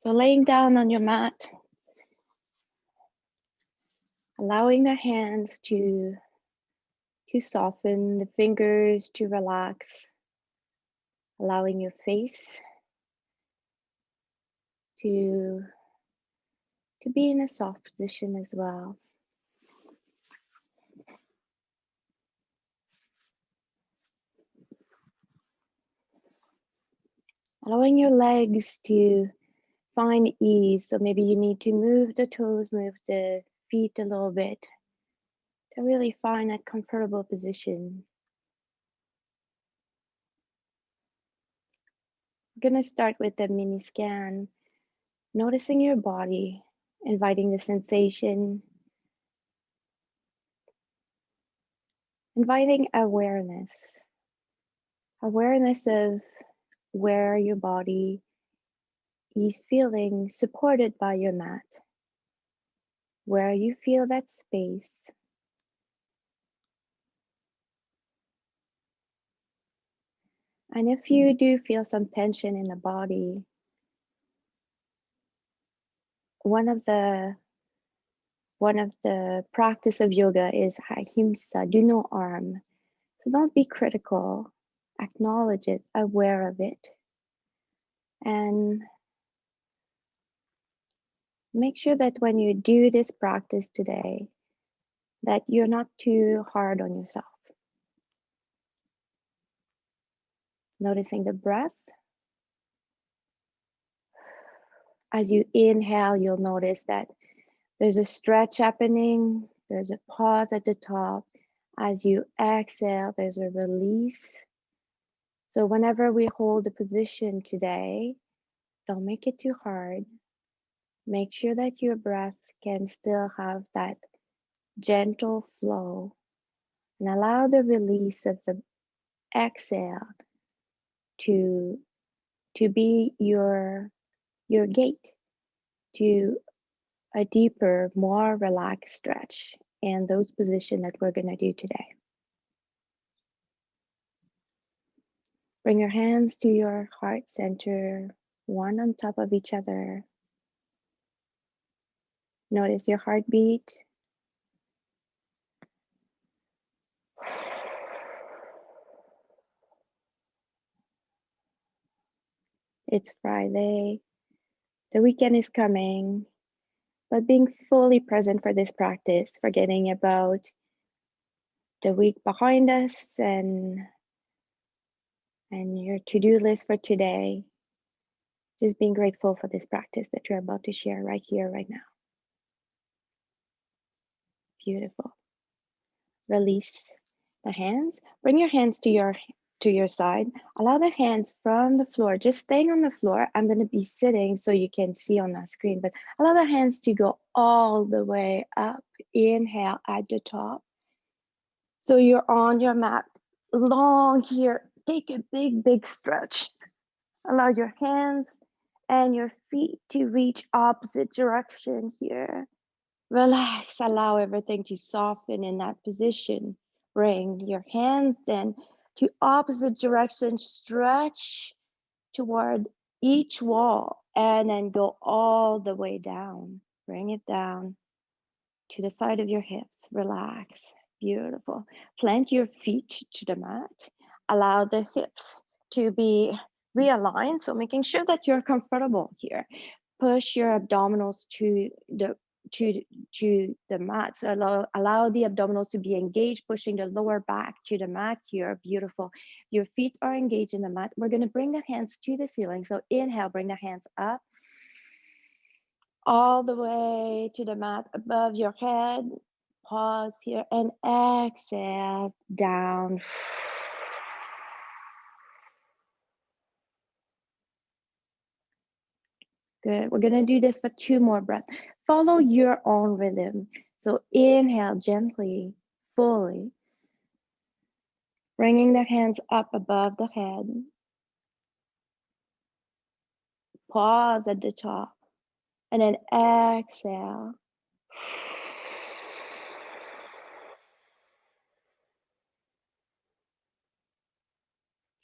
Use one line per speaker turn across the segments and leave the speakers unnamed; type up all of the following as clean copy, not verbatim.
So laying down on your mat, allowing the hands to soften, the fingers to relax, allowing your face to be in a soft position as well. Allowing your legs to find ease. So maybe you need to move the toes, move the feet a little bit to really find a comfortable position. We're going to start with a mini scan, noticing your body, inviting the sensation, inviting awareness of where your body is feeling supported by your mat, where you feel that space. And if you do feel some tension in the body, one of the practice of yoga is ahimsa, do no harm. So don't be critical, acknowledge it, aware of it, and make sure that when you do this practice today, that you're not too hard on yourself. Noticing the breath. As you inhale, you'll notice that there's a stretch happening, there's a pause at the top. As you exhale, there's a release. So whenever we hold a position today, don't make it too hard. Make sure that your breath can still have that gentle flow, and allow the release of the exhale to be your gate to a deeper, more relaxed stretch and those positions that we're going to do today. Bring your hands to your heart center, one on top of each other. Notice your heartbeat. It's Friday. The weekend is coming, but being fully present for this practice, forgetting about the week behind us and your to-do list for today. Just being grateful for this practice that you're about to share right here, right now. Beautiful. Release the hands. Bring your hands to your side. Allow the hands from the floor, just staying on the floor. I'm going to be sitting so you can see on that screen, but allow the hands to go all the way up. Inhale at the top. So you're on your mat, long here. Take a big, big stretch. Allow your hands and your feet to reach opposite direction here. Relax, allow everything to soften in that position. Bring your hands then to opposite direction, stretch toward each wall, and then go all the way down. Bring it down to the side of your hips. Relax. Beautiful. Plant your feet to the mat. Allow the hips to be realigned. So making sure that you're comfortable here. Push your abdominals to the mat. So allow the abdominals to be engaged, pushing the lower back to the mat here. Beautiful. Your feet are engaged in the mat. We're going to bring the hands to the ceiling. So inhale, bring the hands up all the way to the mat above your head. Pause here and exhale down. Good. We're going to do this for 2 more breaths. Follow your own rhythm. So inhale gently, fully. Bringing the hands up above the head. Pause at the top. And then exhale.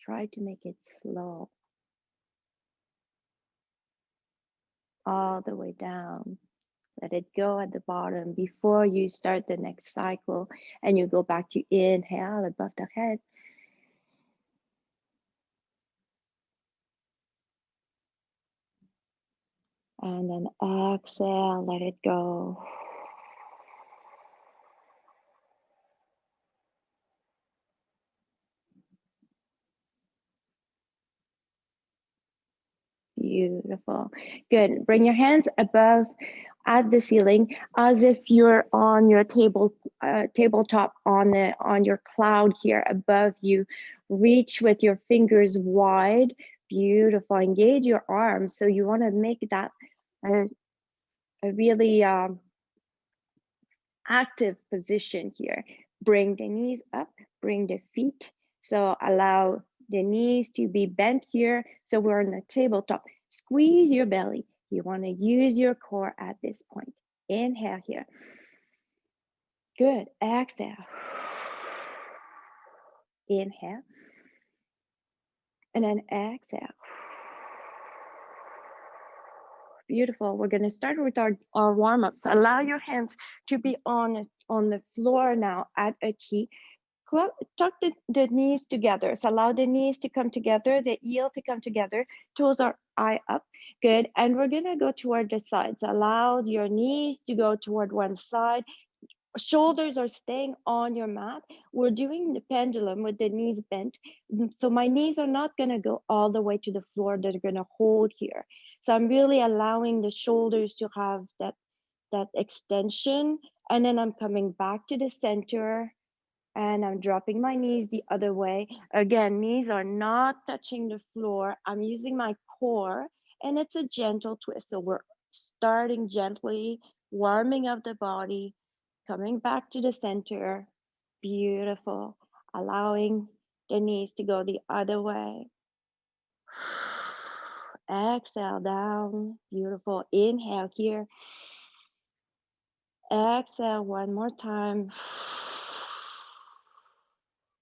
Try to make it slow. all the way down. Let it go at the bottom before you start the next cycle, and you go back to inhale above the head. And then exhale, let it go. Beautiful. Good. Bring your hands above at the ceiling as if you're on your tabletop on your cloud here above you. Reach with your fingers wide. Beautiful. Engage your arms. So you want to make that a really active position here. Bring the knees up, bring the feet. So allow the knees to be bent here. So we're on the tabletop. Squeeze your belly. You want to use your core at this point. Inhale here. Good. Exhale. Inhale. And then exhale. Beautiful. We're going to start with our warm-ups. Allow your hands to be on the floor now at a T. Tuck the knees together. So allow the knees to come together, the heel to come together, toes are eye up. Good. And we're going to go toward the sides. Allow your knees to go toward one side. Shoulders are staying on your mat. We're doing the pendulum with the knees bent. So my knees are not going to go all the way to the floor. They're going to hold here. So I'm really allowing the shoulders to have that extension. And then I'm coming back to the center. And I'm dropping my knees the other way. Again, knees are not touching the floor. I'm using my core, and it's a gentle twist. So we're starting gently, warming up the body, coming back to the center. Beautiful. Allowing the knees to go the other way. Exhale down. Beautiful. Inhale here. Exhale one more time.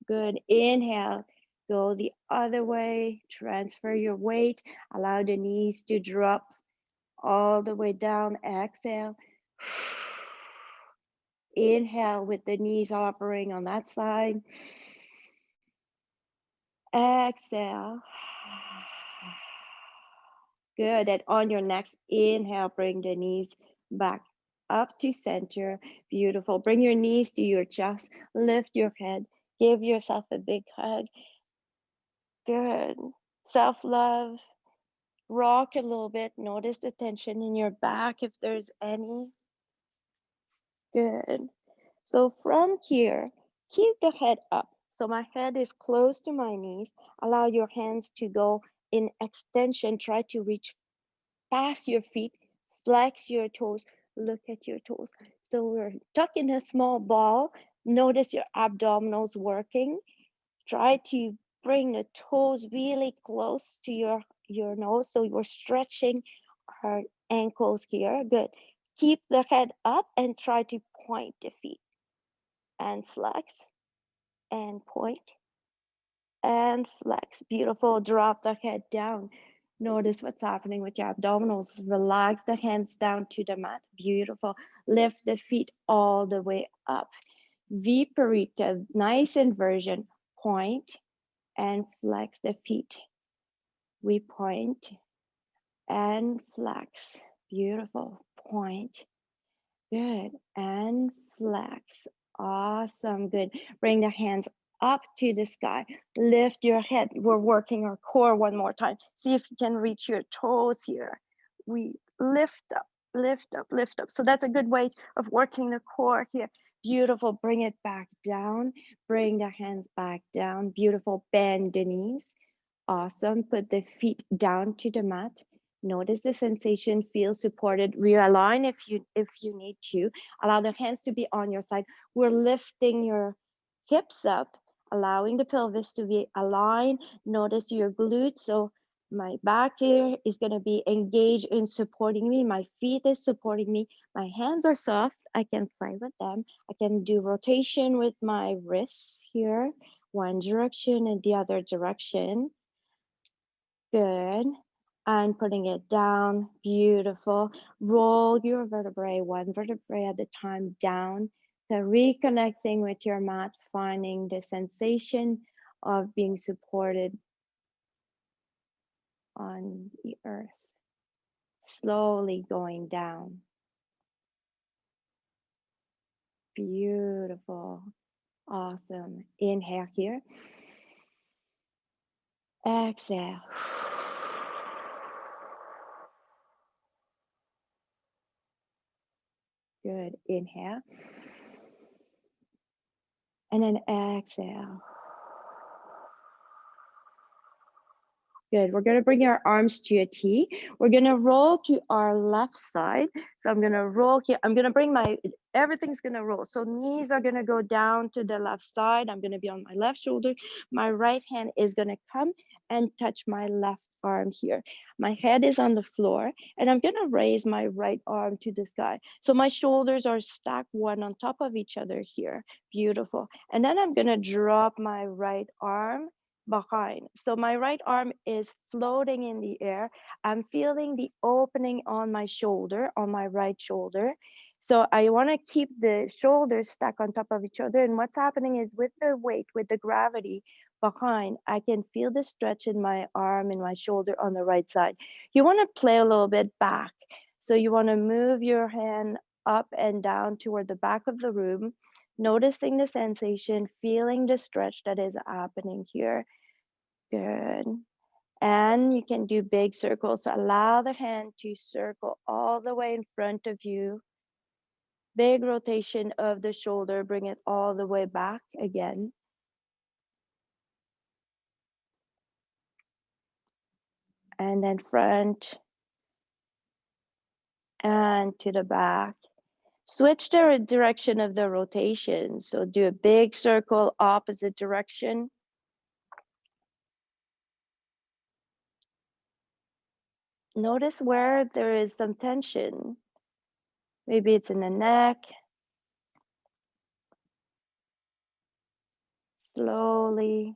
Good. Inhale. Go the other way. Transfer your weight. Allow the knees to drop all the way down. Exhale. Inhale with the knees operating on that side. Exhale. Good. And on your next inhale, bring the knees back up to center. Beautiful. Bring your knees to your chest. Lift your head. Give yourself a big hug. Good. Self-love. Rock a little bit. Notice the tension in your back if there's any. Good. So from here, keep the head up. So my head is close to my knees. Allow your hands to go in extension. Try to reach past your feet. Flex your toes. Look at your toes. So we're tucking a small ball. Notice your abdominals working. Try to bring the toes really close to your nose. So we're stretching our ankles here. Good. Keep the head up and try to point the feet and flex and point and flex. Beautiful. Drop the head down. Notice what's happening with your abdominals. Relax the hands down to the mat. Beautiful. Lift the feet all the way up. Viparita, nice inversion. Point and flex the feet. We point and flex. Beautiful. Point. Good. And flex. Awesome. Good. Bring the hands up to the sky. Lift your head. We're working our core one more time. See if you can reach your toes here. We lift up, lift up, lift up. So that's a good way of working the core here. Beautiful. Bring it back down. Bring the hands back down. Beautiful. Bend the knees. Awesome. Put the feet down to the mat. Notice the sensation, feel supported. Realign if you need to. Allow the hands to be on your side. We're lifting your hips up, allowing the pelvis to be aligned. Notice your glutes. So my back here is going to be engaged in supporting me. My feet is supporting me. My hands are soft. I can play with them. I can do rotation with my wrists here, one direction and the other direction. Good. and putting it down. Beautiful. Roll your vertebrae, one vertebrae at a time down. So reconnecting with your mat, finding the sensation of being supported on the earth. Slowly going down. Beautiful. Awesome. Inhale here. Exhale. Good. Inhale. And then exhale. Good. We're going to bring our arms to a T. We're going to roll to our left side. So I'm going to roll here. I'm going to bring everything's going to roll. So knees are going to go down to the left side. I'm going to be on my left shoulder. My right hand is going to come and touch my left arm here. My head is on the floor and I'm going to raise my right arm to the sky. So my shoulders are stacked one on top of each other here. Beautiful. And then I'm going to drop my right arm behind. So my right arm is floating in the air. I'm feeling the opening on my shoulder, on my right shoulder. So I want to keep the shoulders stacked on top of each other. And what's happening is with the weight, with the gravity behind, I can feel the stretch in my arm and my shoulder on the right side. You want to play a little bit back. So you want to move your hand up and down toward the back of the room, noticing the sensation, feeling the stretch that is happening here. Good. And you can do big circles. So allow the hand to circle all the way in front of you. Big rotation of the shoulder, bring it all the way back again. And then front and to the back. Switch the direction of the rotation. So do a big circle, opposite direction. Notice where there is some tension. Maybe it's in the neck. Slowly.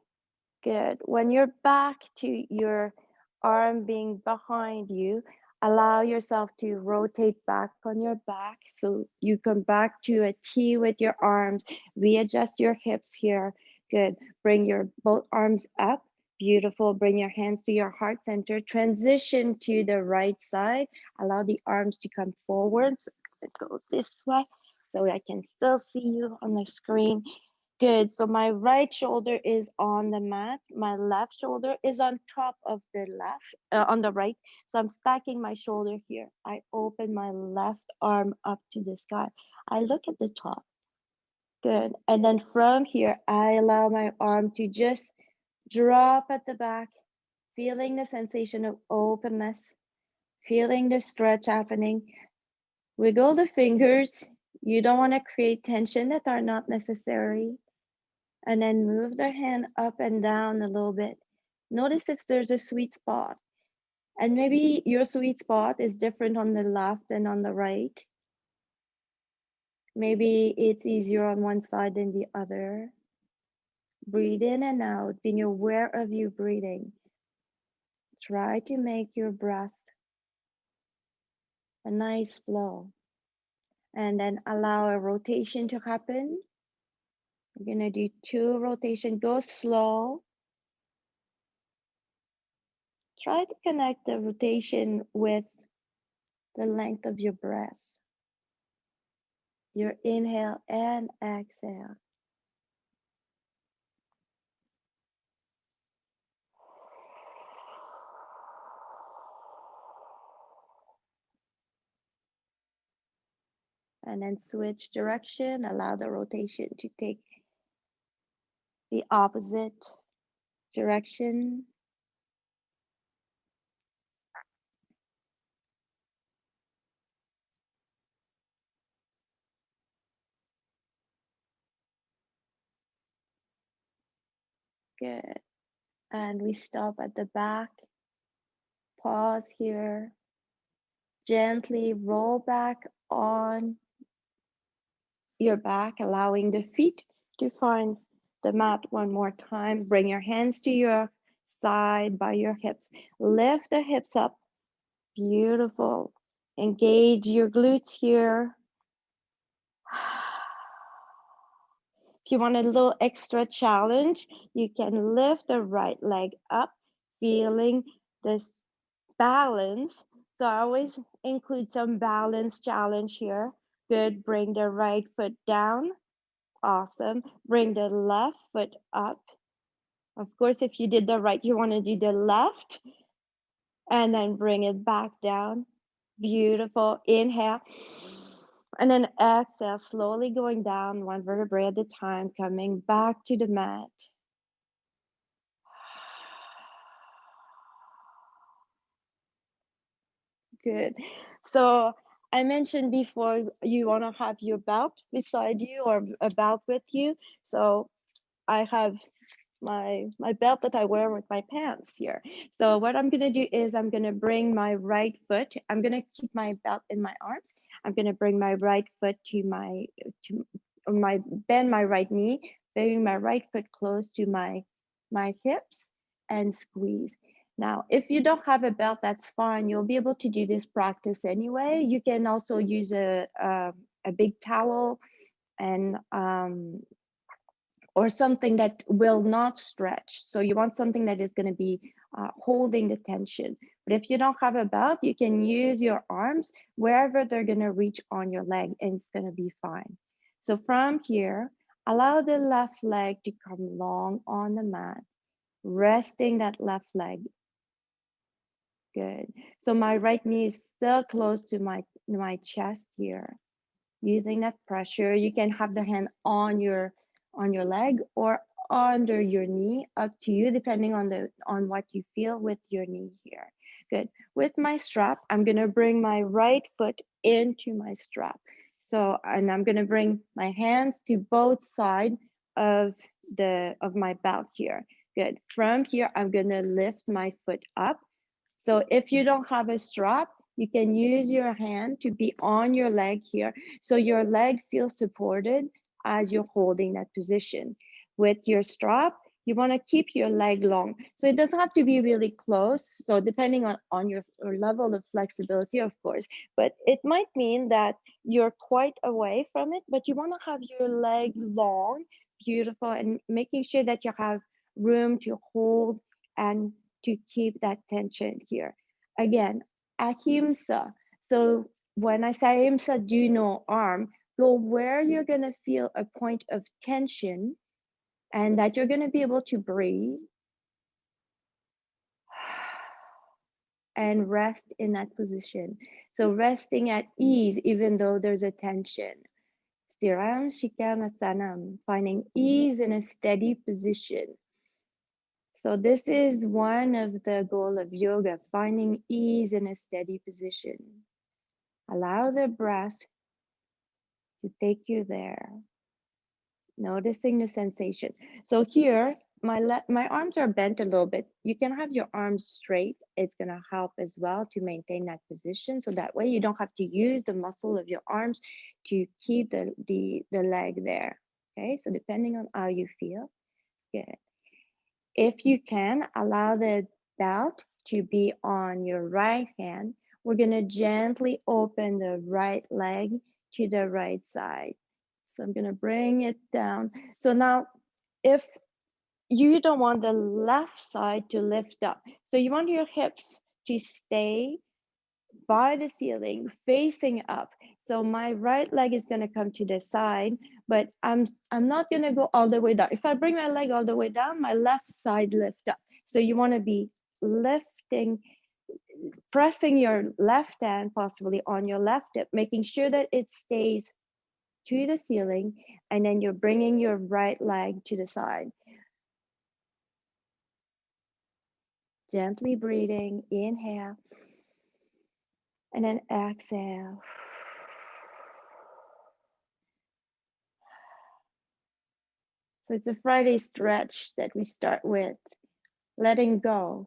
Good. When you're back to your arm being behind you, allow yourself to rotate back on your back. So you come back to a T with your arms, readjust your hips here. Good. Bring your both arms up. Beautiful. Bring your hands to your heart center. Transition to the right side. Allow the arms to come forward. So go this way so I can still see you on the screen. Good. So my right shoulder is on the mat. My left shoulder is on top of the left, on the right. So I'm stacking my shoulder here. I open my left arm up to the sky. I look at the top. Good. And then from here, I allow my arm to just drop at the back, feeling the sensation of openness, feeling the stretch happening. Wiggle the fingers. You don't want to create tension that are not necessary. And then move the hand up and down a little bit. Notice if there's a sweet spot. And maybe your sweet spot is different on the left and on the right. Maybe it's easier on one side than the other. Breathe in and out, being aware of you breathing. Try to make your breath a nice flow. And then allow a rotation to happen. We're gonna do 2 rotations. Go slow. Try to connect the rotation with the length of your breath. Your inhale and exhale. And then switch direction. Allow the rotation to take the opposite direction. Good. And we stop at the back. Pause here. Gently roll back on your back, allowing the feet to find the mat one more time. Bring your hands to your side by your hips. Lift the hips up Beautiful. Engage your glutes here. If you want a little extra challenge, you can lift the right leg up, feeling this balance. So I always include some balance challenge here. Good. Bring the right foot down. Awesome. Bring the left foot up. Of course, if you did the right, you want to do the left and then bring it back down. Beautiful. Inhale. And then exhale, slowly going down one vertebrae at a time, coming back to the mat. Good. So I mentioned before you want to have your belt beside you or a belt with you. So I have my belt that I wear with my pants here. So what I'm gonna do is I'm gonna bring my right foot. I'm gonna keep my belt in my arms. I'm gonna bring my right foot to my bend my right knee, bring my right foot close to my hips and squeeze. Now, if you don't have a belt, that's fine. You'll be able to do this practice anyway. You can also use a big towel and or something that will not stretch. So you want something that is going to be holding the tension. But if you don't have a belt, you can use your arms wherever they're going to reach on your leg and it's going to be fine. So from here, allow the left leg to come long on the mat, resting that left leg. Good. So my right knee is still close to my chest here. Using that pressure, you can have the hand on your leg or under your knee, up to you, depending on what you feel with your knee here. Good. With my strap, I'm gonna bring my right foot into my strap. So, and I'm gonna bring my hands to both sides of my belt here. Good. From here, I'm gonna lift my foot up. So if you don't have a strap, you can use your hand to be on your leg here. So your leg feels supported as you're holding that position. With your strap, you want to keep your leg long. So it doesn't have to be really close. So depending on your level of flexibility, of course, but it might mean that you're quite away from it, but you want to have your leg long, beautiful, and making sure that you have room to hold and to keep that tension here. Again, ahimsa. So when I say ahimsa, do no harm, go where you're going to feel a point of tension and that you're going to be able to breathe and rest in that position. So resting at ease, even though there's a tension. Stiram Shikamasanam, finding ease in a steady position. So this is one of the goal of yoga, finding ease in a steady position. Allow the breath to take you there. Noticing the sensation. So here, my arms are bent a little bit. You can have your arms straight. It's gonna help as well to maintain that position. So that way you don't have to use the muscle of your arms to keep the leg there. Okay, so depending on how you feel, good. If you can, allow the belt to be on your right hand. We're going to gently open the right leg to the right side. So I'm going to bring it down. So now, if you don't want the left side to lift up, so you want your hips to stay by the ceiling, facing up. So my right leg is going to come to the side, but I'm not going to go all the way down. If I bring my leg all the way down, my left side lift up. So you want to be lifting, pressing your left hand possibly on your left hip, making sure that it stays to the ceiling, and then you're bringing your right leg to the side. Gently breathing, inhale, and then exhale. So it's a Friday stretch that we start with, letting go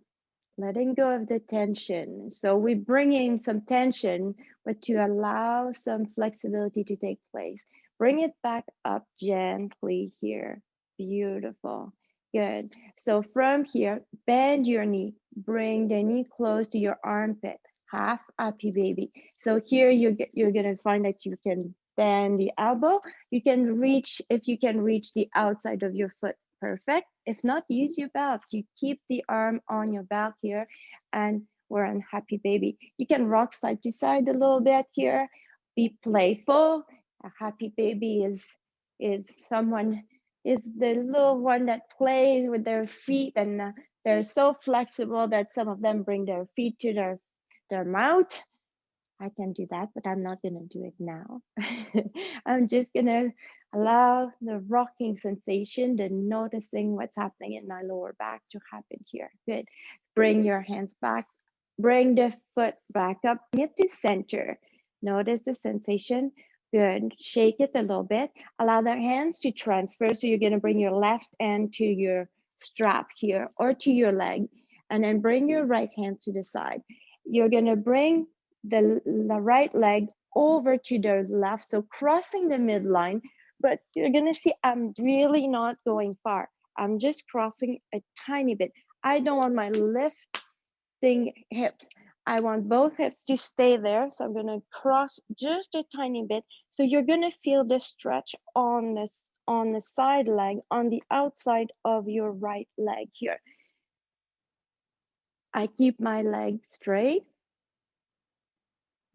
of the tension. So we bring in some tension, but to allow some flexibility to take place. Bring it back up gently here. Beautiful. Good. So from here, bend your knee. Bring the knee close to your armpit. half happy baby. So here you're gonna find that you can bend the elbow. You can reach, if you can reach the outside of your foot, perfect. If not, use your belt. You keep the arm on your belt here, and we're on happy baby. You can rock side to side a little bit here. Be playful. A happy baby is someone, is the little one that plays with their feet, and they're so flexible that some of them bring their feet to their mouth. I can do that, but I'm not gonna do it now. I'm just gonna allow the rocking sensation, the noticing what's happening in my lower back to happen here. Good. Bring your hands back, bring the foot back up, bring it to center. Notice the sensation. Good. Shake it a little bit. Allow the hands to transfer. So you're gonna bring your left hand to your strap here or to your leg, and then bring your right hand to the side. You're gonna bring the right leg over to the left, so crossing the midline, but you're gonna see I'm really not going far. I'm just crossing a tiny bit. I don't want my lifting hips. I want both hips to stay there, so I'm gonna cross just a tiny bit. So you're gonna feel the stretch on this, on the side leg, on the outside of your right leg here. I keep my leg straight.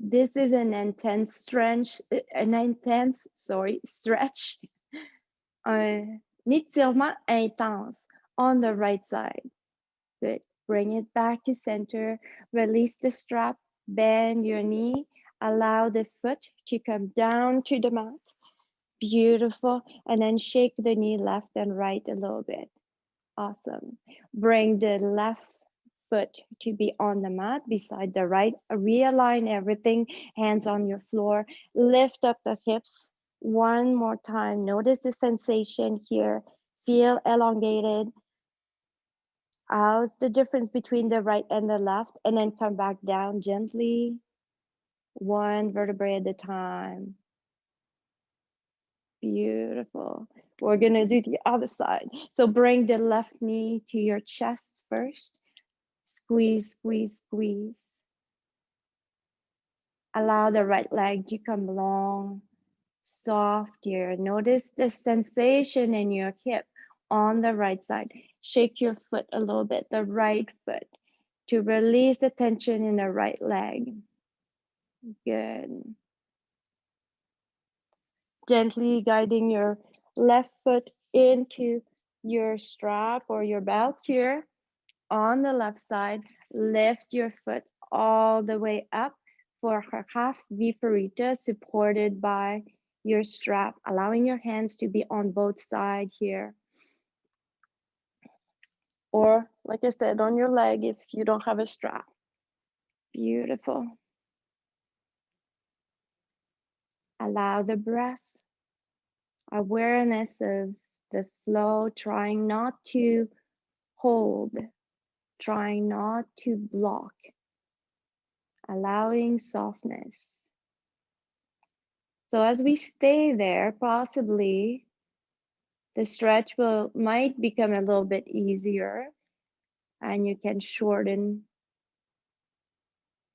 This is an intense stretch, stretch, un étirement intense on the right side. Good. Bring it back to center. Release the strap. Bend your knee. Allow the foot to come down to the mat. Beautiful. And then shake the knee left and right a little bit. Awesome. Bring the left foot to be on the mat beside the right. Realign everything, hands on your floor. Lift up the hips one more time. Notice the sensation here. Feel elongated. How's the difference between the right and the left? And then come back down gently, one vertebrae at a time. Beautiful. We're gonna do the other side. So bring the left knee to your chest first. Squeeze, squeeze, squeeze. Allow the right leg to come long, soft here. Notice the sensation in your hip on the right side. Shake your foot a little bit, the right foot, to release the tension in the right leg. Good. Gently guiding your left foot into your strap or your belt here. On the left side, lift your foot all the way up for a half viparita, supported by your strap, allowing your hands to be on both sides here. Or, like I said, on your leg if you don't have a strap. Beautiful. Allow the breath, awareness of the flow, trying not to hold, trying not to block, allowing softness. So as we stay there, possibly the stretch might become a little bit easier, and you can shorten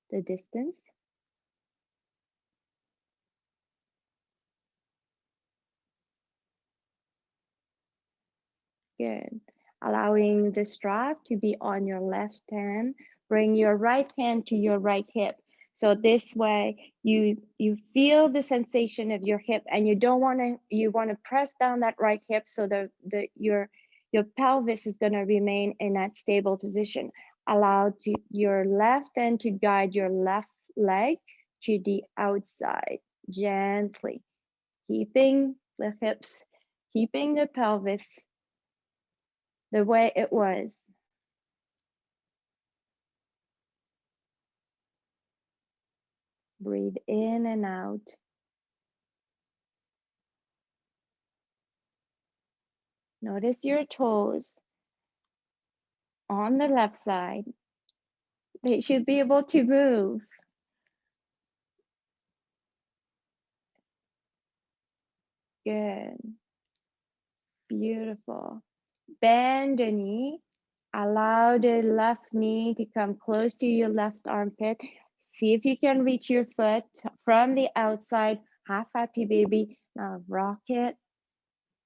the distance. Good. Allowing the strap to be on your left hand. Bring your right hand to your right hip. So this way you feel the sensation of your hip, and you don't want to, you want to press down that right hip so your pelvis is going to remain in that stable position. Allow your left hand to guide your left leg to the outside gently, keeping the hips, keeping the pelvis the way it was. Breathe in and out. Notice your toes on the left side. They should be able to move. Good. Beautiful. Bend the knee. Allow the left knee to come close to your left armpit. See if you can reach your foot from the outside. Half happy baby. Now rock it.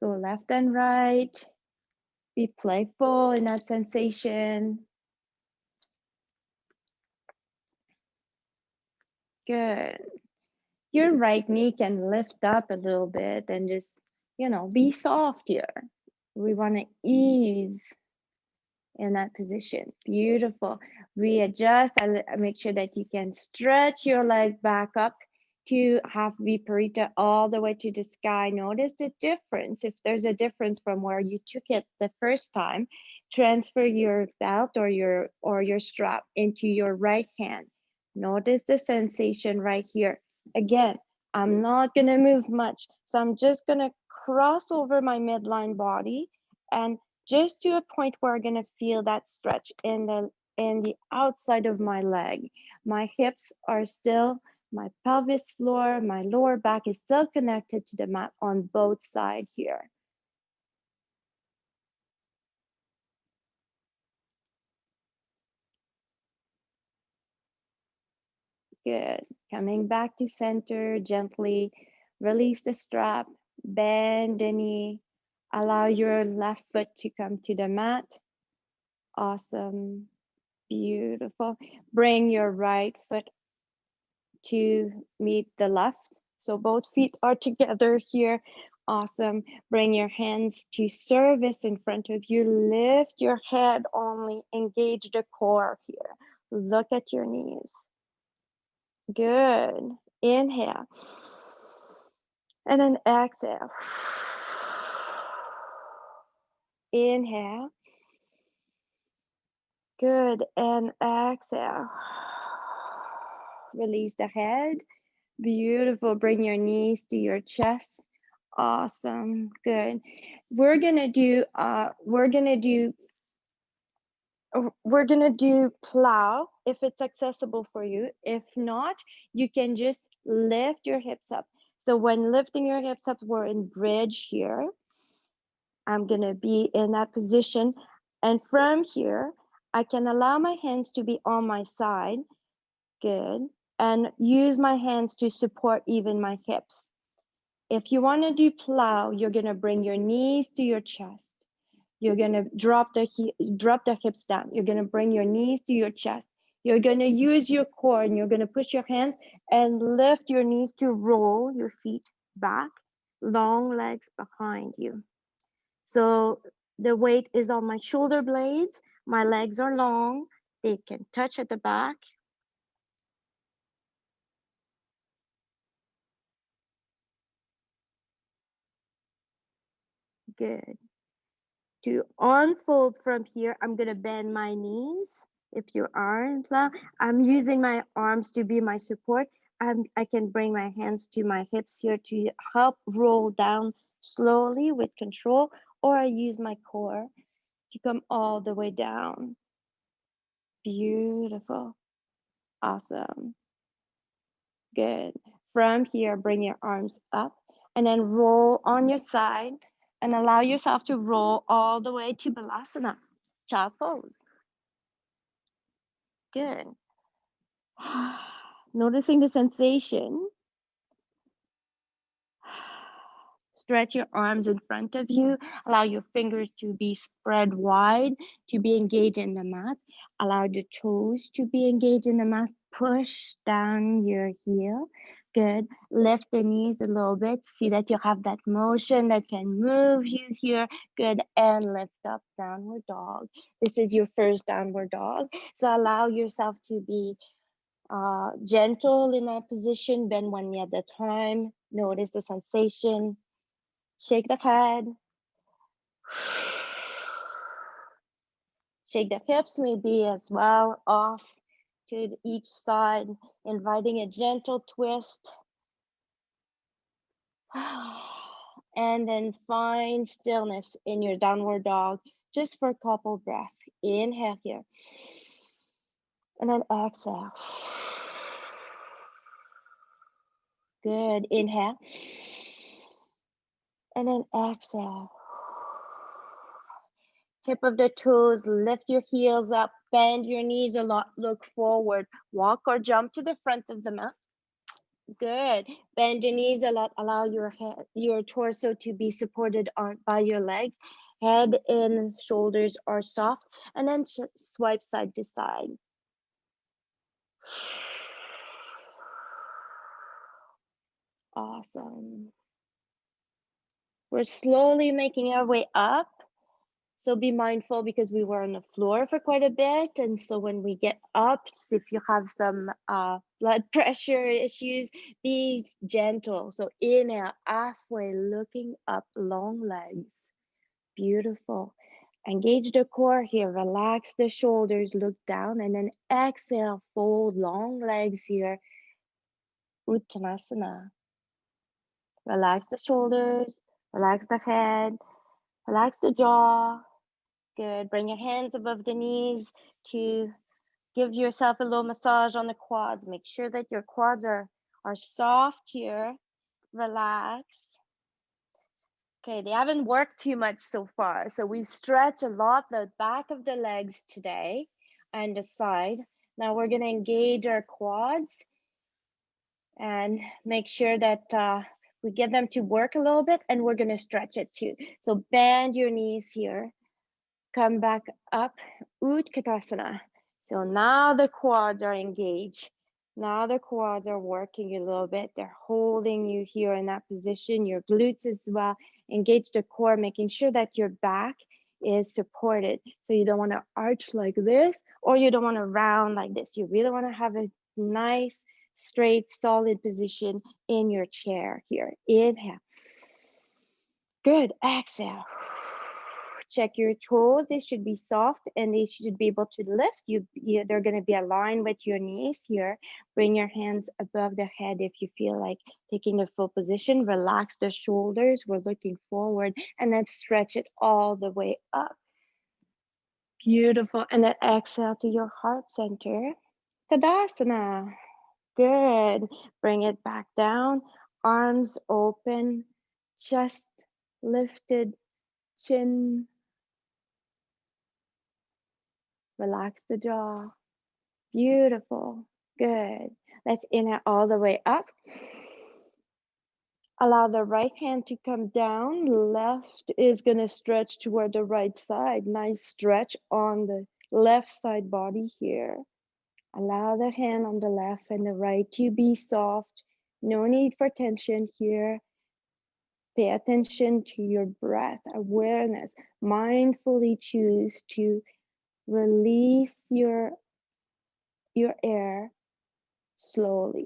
Go left and right. Be playful in that sensation. Good. Your right knee can lift up a little bit and just, be soft here. We want to ease in that position. Beautiful. Readjust. I make sure that you can stretch your leg back up to half viparita all the way to the sky. Notice the difference. If there's a difference from where you took it the first time, transfer your belt or your strap into your right hand. Notice the sensation right here. Again, I'm not gonna move much. So I'm just gonna cross over my midline body and just to a point where I'm gonna feel that stretch in the outside of my leg. My hips are still, my pelvis floor, my lower back is still connected to the mat on both sides here. Good. Coming back to center, gently release the strap, bend the knee, allow your left foot to come to the mat. Awesome. Beautiful. Bring your right foot to meet the left. So both feet are together here. Awesome. Bring your hands to service in front of you. Lift your head only. Engage the core here. Look at your knees. Good. Inhale. And then exhale. Inhale. Good. And exhale. Release the head. Beautiful. Bring your knees to your chest. Awesome. Good. We're gonna do plow if it's accessible for you. If not, you can just lift your hips up. So when lifting your hips up, we're in bridge here. I'm gonna be in that position. And from here, I can allow my hands to be on my side. Good. And use my hands to support even my hips. If you want to do plow, you're going to bring your knees to your chest. You're going to drop the hips down. You're going to bring your knees to your chest. You're going to use your core and you're going to push your hands and lift your knees to roll your feet back, long legs behind you. So the weight is on my shoulder blades. My legs are long. They can touch at the back. Good. To unfold from here, I'm gonna bend my knees. If you aren't, I'm using my arms to be my support. I can bring my hands to my hips here to help roll down slowly with control, or I use my core to come all the way down. Beautiful. Awesome. Good. From here, bring your arms up and then roll on your side and allow yourself to roll all the way to Balasana, child pose. Good. Noticing the sensation. Stretch your arms in front of you. Allow your fingers to be spread wide, to be engaged in the mat. Allow the toes to be engaged in the mat. Push down your heel. Good. Lift the knees a little bit. See that you have that motion that can move you here. Good. And lift up, downward dog. This is your first downward dog. So allow yourself to be gentle in that position. Bend one knee at a time. Notice the sensation. Shake the head. Shake the hips maybe as well, off to each side, inviting a gentle twist. And then find stillness in your downward dog just for a couple breaths. Inhale here. And then exhale. Good. Inhale. And then exhale. Tip of the toes, lift your heels up, Bend your knees a lot, look forward. Walk or jump to the front of the mat. Good. Bend your knees a lot. Allow your head, your torso to be supported by your legs. Head and shoulders are soft. And then swipe side to side. Awesome. We're slowly making our way up. So be mindful because we were on the floor for quite a bit. And so when we get up, if you have some blood pressure issues, be gentle. So inhale, halfway, looking up, long legs. Beautiful. Engage the core here. Relax the shoulders, look down, and then exhale, fold long legs here. Uttanasana. Relax the shoulders, relax the head, relax the jaw. Good. Bring your hands above the knees to give yourself a little massage on the quads. Make sure that your quads are soft here. Relax. Okay, they haven't worked too much so far. So we've stretched a lot the back of the legs today and the side. Now we're going to engage our quads and make sure that we get them to work a little bit, and we're going to stretch it too. So bend your knees here. Come back up, Utkatasana. So now the quads are engaged. Now the quads are working a little bit. They're holding you here in that position, your glutes as well. Engage the core, making sure that your back is supported. So you don't want to arch like this, or you don't want to round like this. You really want to have a nice, straight, solid position in your chair here. Inhale. Good. Exhale. Check your toes. They should be soft and they should be able to lift. They're going to be aligned with your knees here. Bring your hands above the head if you feel like taking the full position. Relax the shoulders. We're looking forward, and then stretch it all the way up. Beautiful. And then exhale to your heart center. Tadasana. Good. Bring it back down. Arms open. Chest lifted. Chin. Relax the jaw. Beautiful. Good. Let's inhale all the way up. Allow the right hand to come down. Left is going to stretch toward the right side. Nice stretch on the left side body here. Allow the hand on the left and the right to be soft. No need for tension here. Pay attention to your breath, awareness. Mindfully choose to release your air slowly.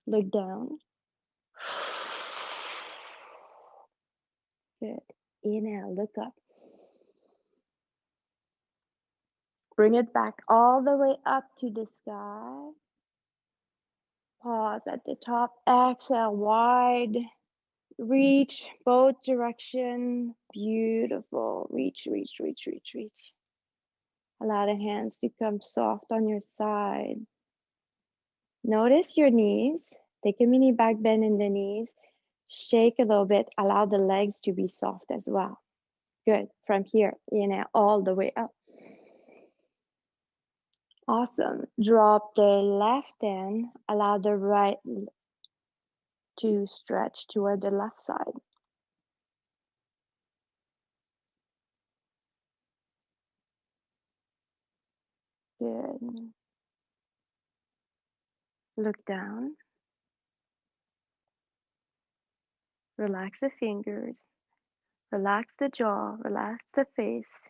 Look down. Good. Inhale, look up. Bring it back all the way up to the sky. Pause at the top. Exhale, wide. Reach both direction. Beautiful. Reach, reach, reach, reach, reach. Allow the hands to come soft on your side. Notice your knees. Take a mini back bend in the knees. Shake a little bit. Allow the legs to be soft as well. Good. From here, inhale all the way up. Awesome. Drop the left hand. Allow the right to stretch toward the left side. Good. Look down. Relax the fingers. Relax the jaw. Relax the face.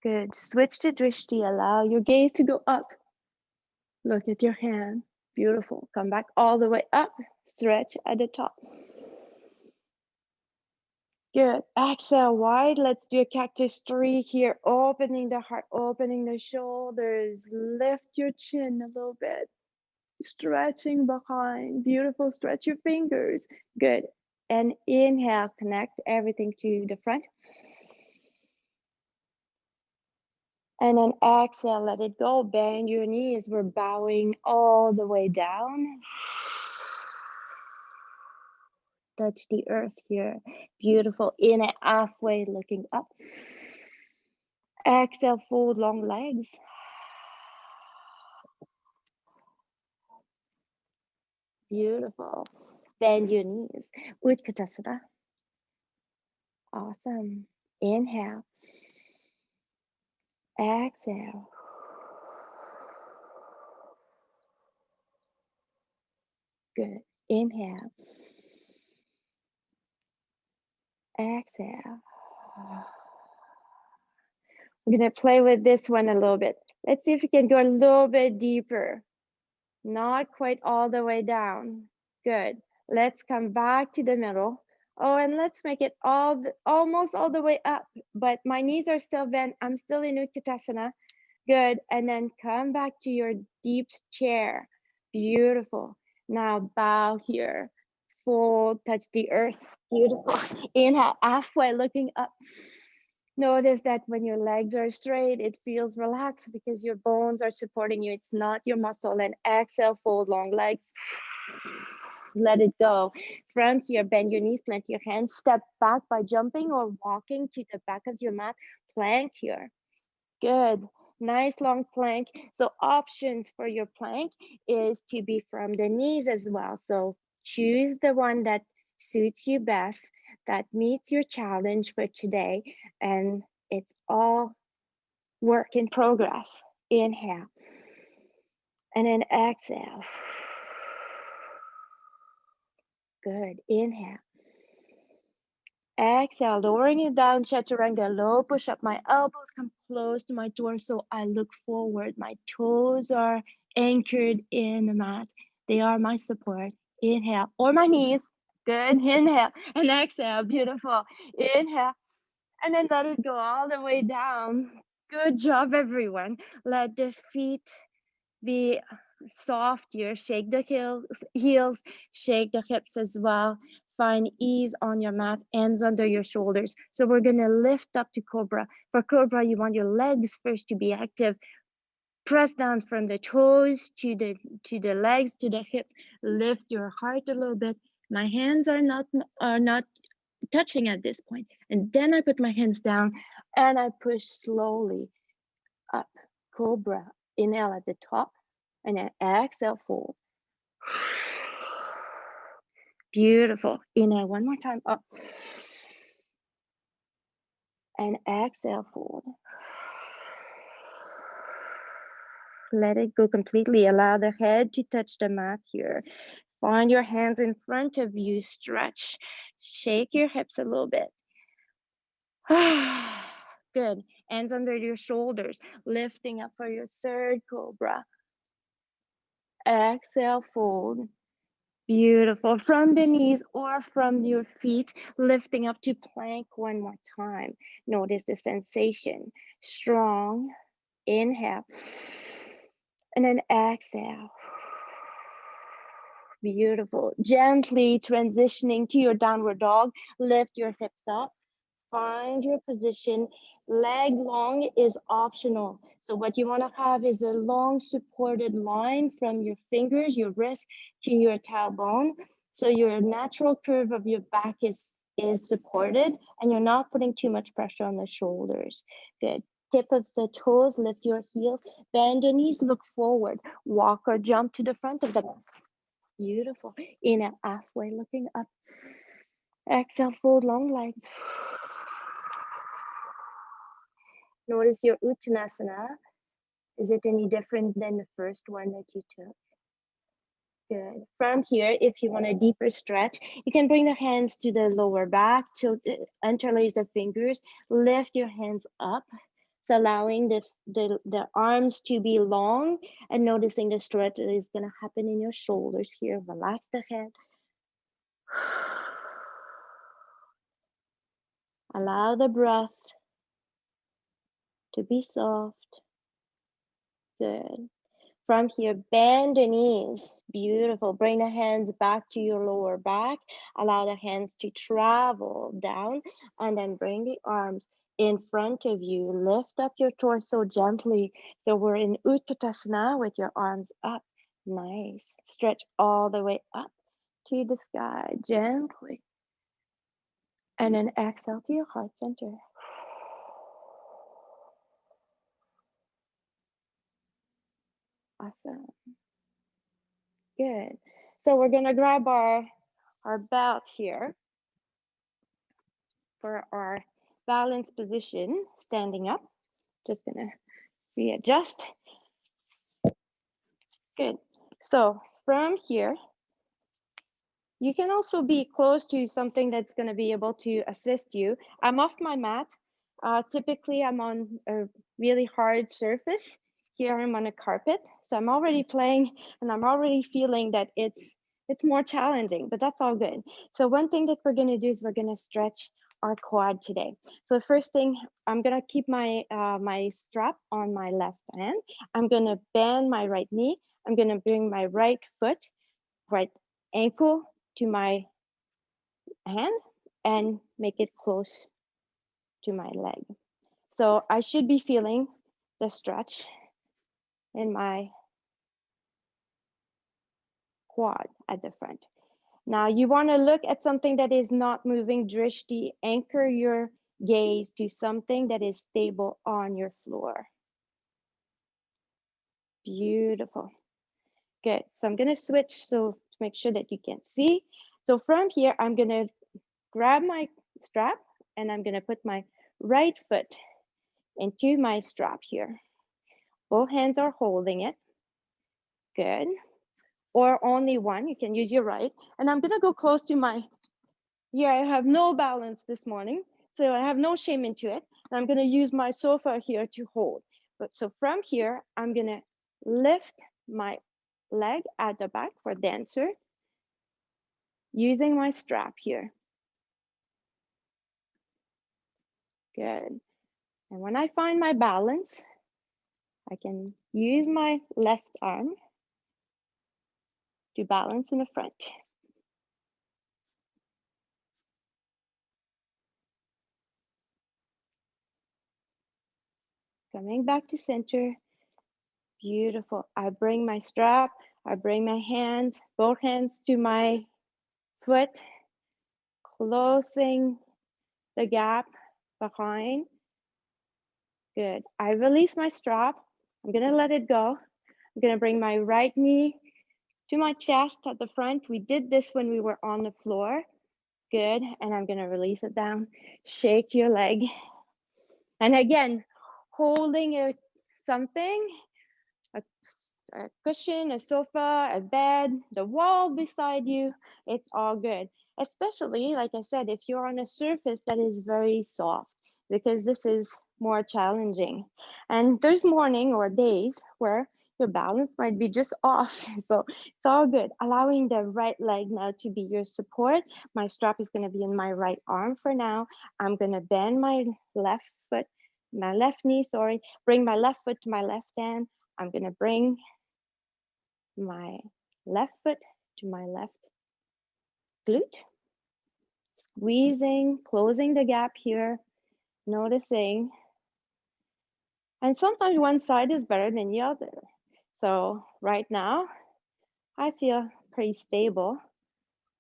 Good. Switch to drishti. Allow your gaze to go up. Look at your hand. Beautiful. Come back all the way up. Stretch at the top. Good. Exhale wide. Let's do a cactus 3 here. Opening the heart, opening the shoulders. Lift your chin a little bit. Stretching behind. Beautiful. Stretch your fingers. Good. And inhale, connect everything to the front. And then exhale, let it go. Bend your knees. We're bowing all the way down. Touch the earth here. Beautiful. Inhale, halfway, looking up. Exhale, fold long legs. Beautiful. Bend your knees. Utkatasana. Awesome. Inhale. Exhale. Good. Inhale. Exhale. We're going to play with this one a little bit. Let's see if we can go a little bit deeper. Not quite all the way down. Good. Let's come back to the middle. Oh, and let's make it almost all the way up. But my knees are still bent. I'm still in Utkatasana. Good. And then come back to your deep chair. Beautiful. Now bow here. Fold, touch the earth. Beautiful. Inhale, halfway looking up. Notice that when your legs are straight, it feels relaxed because your bones are supporting you. It's not your muscle. And exhale, fold long legs. Let it go. From here, bend your knees, plant your hands, step back by jumping or walking to the back of your mat. Plank here. Good. Nice long plank. So options for your plank is to be from the knees as well. So choose the one that suits you best, that meets your challenge for today. And it's all work in progress. Inhale. And then exhale. Good. Inhale. Exhale, lowering it down, chaturanga, low push up. My elbows come close to my torso. I look forward. My toes are anchored in the mat. They are my support. Inhale, or my knees. Good. Inhale and exhale. Beautiful. Inhale. And then let it go all the way down. Good job, everyone. Let the feet be soft here. Shake the heels, shake the hips as well. Find ease on your mat, hands under your shoulders. So we're gonna lift up to Cobra. For Cobra, you want your legs first to be active. Press down from the toes to the legs, to the hips. Lift your heart a little bit. My hands are not touching at this point. And then I put my hands down and I push slowly up. Cobra. Inhale at the top. And then exhale, fold. Beautiful. Inhale one more time, up. And exhale, fold. Let it go completely. Allow the head to touch the mat here. Find your hands in front of you. Stretch. Shake your hips a little bit. Good. Hands under your shoulders. Lifting up for your third cobra. Exhale, fold. Beautiful. From the knees or from your feet, lifting up to plank one more time. Notice the sensation. Strong. Inhale. And then exhale. Beautiful. Gently transitioning to your downward dog. Lift your hips up. Find your position. Leg long is optional. So what you want to have is a long supported line from your fingers, your wrist to your tailbone. So your natural curve of your back is supported and you're not putting too much pressure on the shoulders. Good. Tip of the toes, lift your heels, bend your knees, look forward, walk or jump to the front of the mat. Beautiful. Inhale, halfway looking up. Exhale, fold long legs. Notice your Uttanasana. Is it any different than the first one that you took? Good. From here, if you want a deeper stretch, you can bring the hands to the lower back, interlace the fingers, lift your hands up. So allowing the arms to be long and noticing the stretch that is going to happen in your shoulders here. Relax the head. Allow the breath to be soft. Good. From here, bend the knees. Beautiful. Bring the hands back to your lower back. Allow the hands to travel down and then bring the arms in front of you. Lift up your torso gently. So we're in Uttanasana with your arms up. Nice. Stretch all the way up to the sky gently. And then exhale to your heart center. Awesome. Good. So we're gonna grab our belt here for our balance position, standing up. Just gonna readjust. Good. So from here, you can also be close to something that's going to be able to assist you. I'm off my mat. Typically, I'm on a really hard surface. Here I'm on a carpet. So I'm already playing and I'm already feeling that it's more challenging, but that's all good. So one thing that we're going to do is we're going to stretch our quad today. So the first thing, I'm going to keep my my strap on my left hand. I'm going to bend my right knee. I'm going to bring my right foot, right ankle to my hand and make it close to my leg. So I should be feeling the stretch in my quad at the front. Now you want to look at something that is not moving. Drishti, anchor your gaze to something that is stable on your floor. Beautiful. Good. So I'm going to switch so to make sure that you can see. So from here, I'm going to grab my strap and I'm going to put my right foot into my strap here. Both hands are holding it. Good. Or only one, you can use your right. And I'm gonna go close to my, here I have no balance this morning, so I have no shame into it. And I'm gonna use my sofa here to hold. But so from here, I'm gonna lift my leg at the back for dancer, using my strap here. Good. And when I find my balance, I can use my left arm to balance in the front. Coming back to center. Beautiful. I bring my strap, I bring my hands, both hands to my foot, closing the gap behind. Good. I release my strap. I'm gonna let it go. I'm gonna bring my right knee to my chest at the front. We did this when we were on the floor. Good. And I'm gonna release it down. Shake your leg. And again, holding something, a cushion, a sofa, a bed, the wall beside you, it's all good. Especially, like I said, if you're on a surface that is very soft, because this is more challenging. And there's morning or days where your balance might be just off. So it's all good. Allowing the right leg now to be your support. My strap is going to be in my right arm for now. I'm going to bend my left foot, my left knee, sorry, bring my left foot to my left hand. I'm going to bring my left foot to my left glute, squeezing, closing the gap here, noticing. And sometimes one side is better than the other. So right now, I feel pretty stable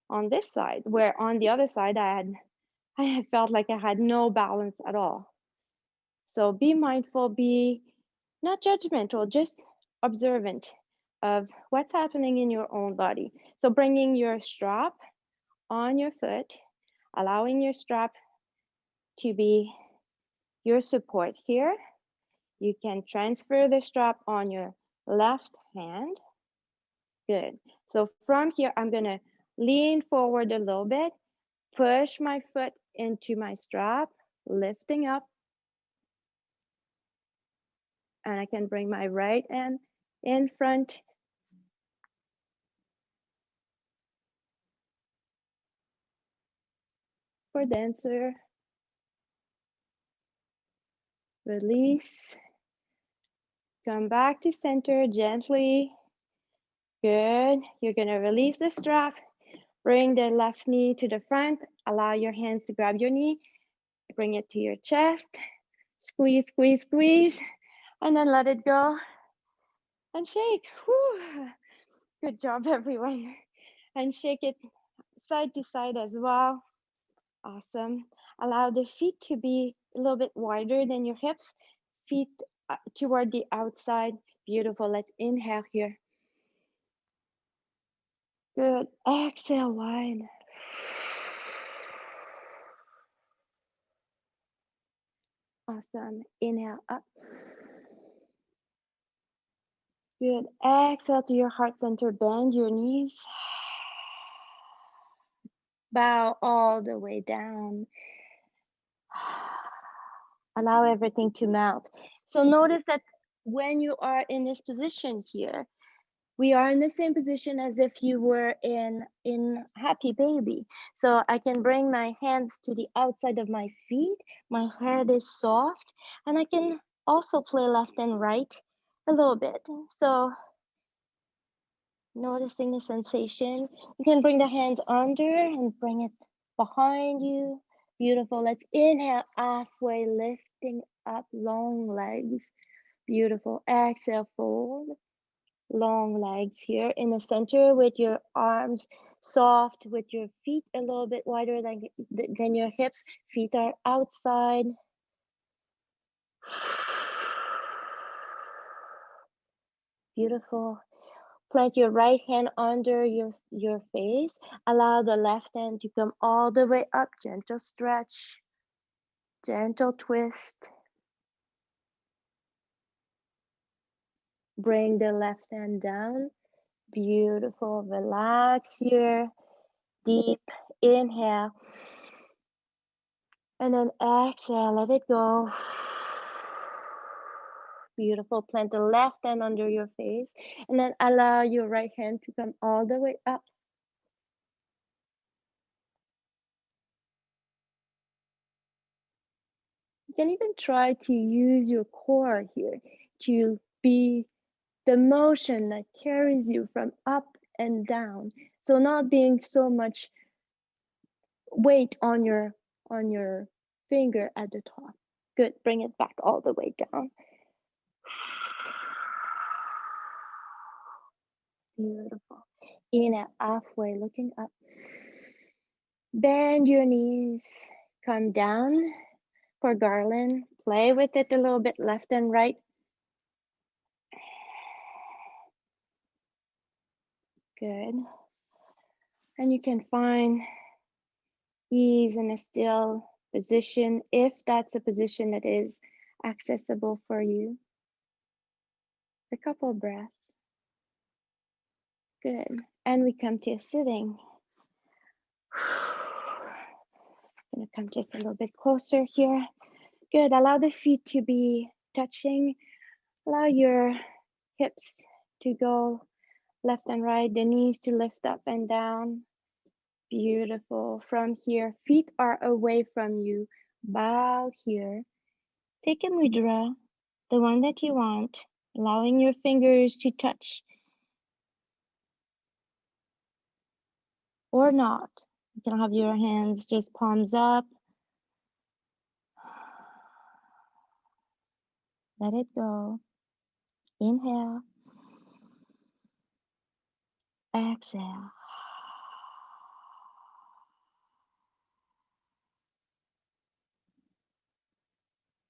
on this side, where on the other side, I felt like I had no balance at all. So be mindful, be not judgmental, just observant of what's happening in your own body. So bringing your strap on your foot, allowing your strap to be your support here. You can transfer the strap on your left hand. Good. So from here, I'm gonna lean forward a little bit, push my foot into my strap, lifting up, and I can bring my right hand in front. For dancer. Release. Come back to center gently. Good. You're gonna release the strap. Bring the left knee to the front. Allow your hands to grab your knee. Bring it to your chest. Squeeze, squeeze, squeeze. And then let it go. And shake. Whew. Good job, everyone. And shake it side to side as well. Awesome. Allow the feet to be a little bit wider than your hips. Feet toward the outside. Beautiful. Let's inhale here. Good. Exhale wide. Awesome. Inhale up. Good. Exhale to your heart center. Bend your knees. Bow all the way down. Allow everything to melt. So notice that when you are in this position here, we are in the same position as if you were in happy baby. So I can bring my hands to the outside of my feet. My head is soft, and I can also play left and right a little bit. So noticing the sensation. You can bring the hands under and bring it behind you. Beautiful. Let's inhale, halfway lifting up, long legs. Beautiful. Exhale, fold. Long legs here in the center with your arms soft, with your feet a little bit wider than your hips. Feet are outside. Beautiful. Plant your right hand under your face. Allow the left hand to come all the way up. Gentle stretch, gentle twist. Bring the left hand down. Beautiful. Relax here. Deep inhale. And then exhale, let it go. Beautiful. Plant the left hand under your face. And then allow your right hand to come all the way up. You can even try to use your core here to be the motion that carries you from up and down. So not being so much weight on your finger at the top. Good. Bring it back all the way down. Beautiful. Inhale, halfway, looking up. Bend your knees. Come down for garland. Play with it a little bit, left and right. Good. And you can find ease in a still position if that's a position that is accessible for you. A couple breaths. Good. And we come to a sitting. I'm gonna come just a little bit closer here. Good. Allow the feet to be touching. Allow your hips to go left and right, the knees to lift up and down. Beautiful. From here, feet are away from you. Bow here. Take a mudra, the one that you want, allowing your fingers to touch or not. You can have your hands just palms up. Let it go. Inhale. Exhale.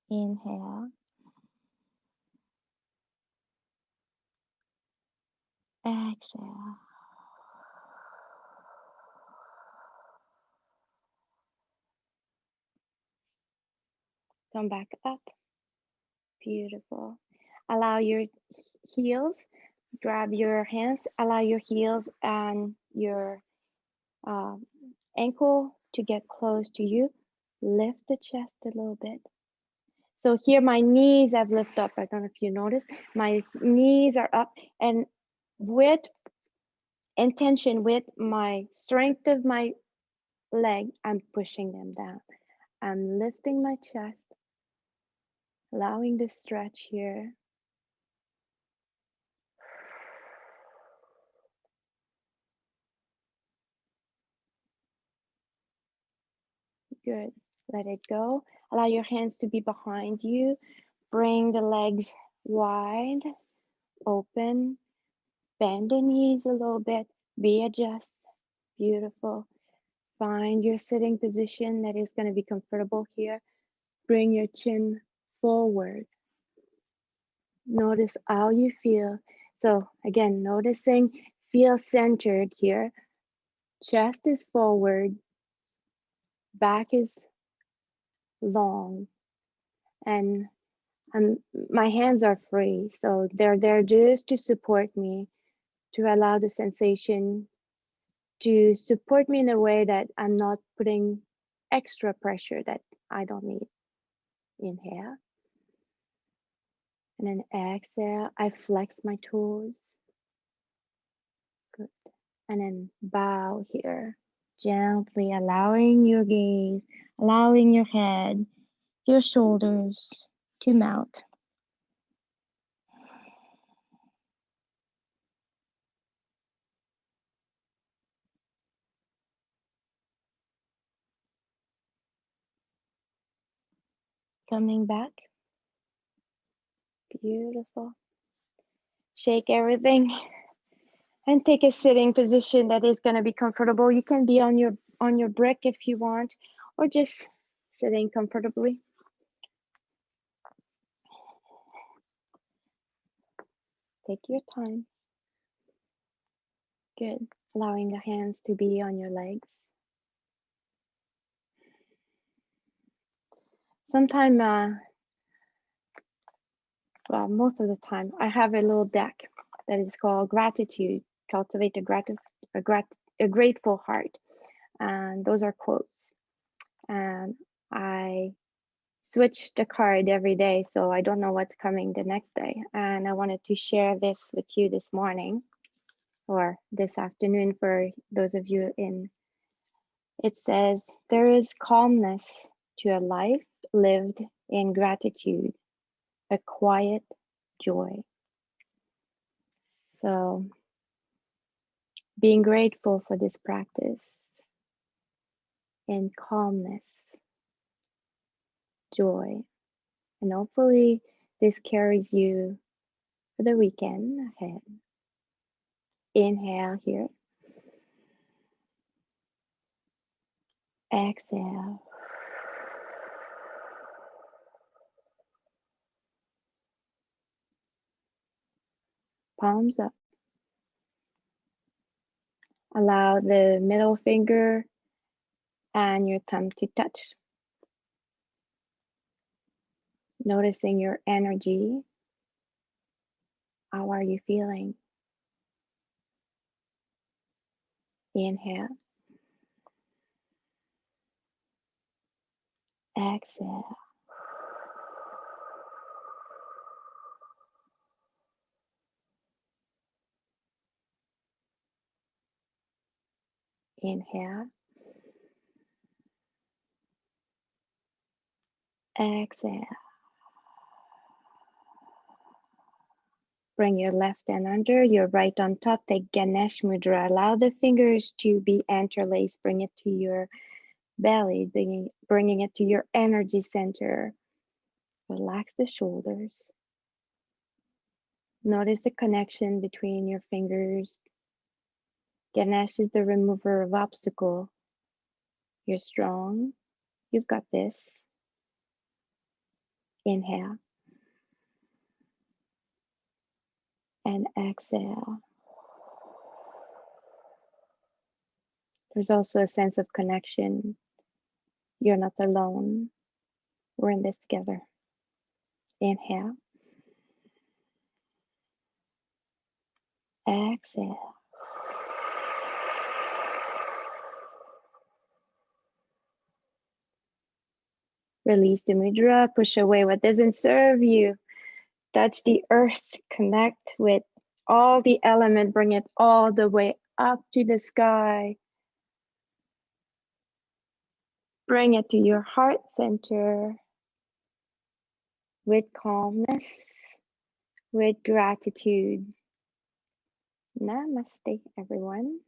Inhale. Exhale. Come back up. Beautiful. Allow your heels, grab your hands, allow your heels and your ankle to get close to you. Lift the chest a little bit. So here my knees have lifted up. I don't know if you noticed. My knees are up, and with intention, with my strength of my leg, I'm pushing them down. I'm lifting my chest, allowing the stretch here. Good. Let it go. Allow your hands to be behind you. Bring the legs wide, open. Bend the knees a little bit. Readjust. Beautiful. Find your sitting position that is going to be comfortable here. Bring your chin forward. Notice how you feel. So again, noticing, feel centered here. Chest is forward, back is long, and my hands are free. So they're there just to support me, to allow the sensation to support me in a way that I'm not putting extra pressure that I don't need. Inhale. And then exhale, I flex my toes. Good. And then bow here. Gently allowing your gaze, allowing your head, your shoulders to mount. Coming back. Beautiful. Shake everything and take a sitting position that is going to be comfortable. You can be on your brick if you want, or just sitting comfortably. Take your time. Good. Allowing the hands to be on your legs. Sometime, well, most of the time, I have a little deck that is called Gratitude. Cultivate a grateful heart. And those are quotes. And I switch the card every day, so I don't know what's coming the next day. And I wanted to share this with you this morning or this afternoon for those of you in. It says, there is calmness to a life lived in gratitude, a quiet joy. So being grateful for this practice in calmness, joy, and hopefully this carries you for the weekend ahead. Inhale here. Exhale. Palms up. Allow the middle finger and your thumb to touch. Noticing your energy. How are you feeling? Inhale. Exhale. Inhale. Exhale. Bring your left hand under, your right on top. Take Ganesh Mudra. Allow the fingers to be interlaced. Bring it to your belly, bringing it to your energy center. Relax the shoulders. Notice the connection between your fingers. Ganesh is the remover of obstacle. You're strong. You've got this. Inhale. And exhale. There's also a sense of connection. You're not alone. We're in this together. Inhale. Exhale. Release the mudra. Push away what doesn't serve you. Touch the earth. Connect with all the element. Bring it all the way up to the sky. Bring it to your heart center with calmness, with gratitude. Namaste, everyone.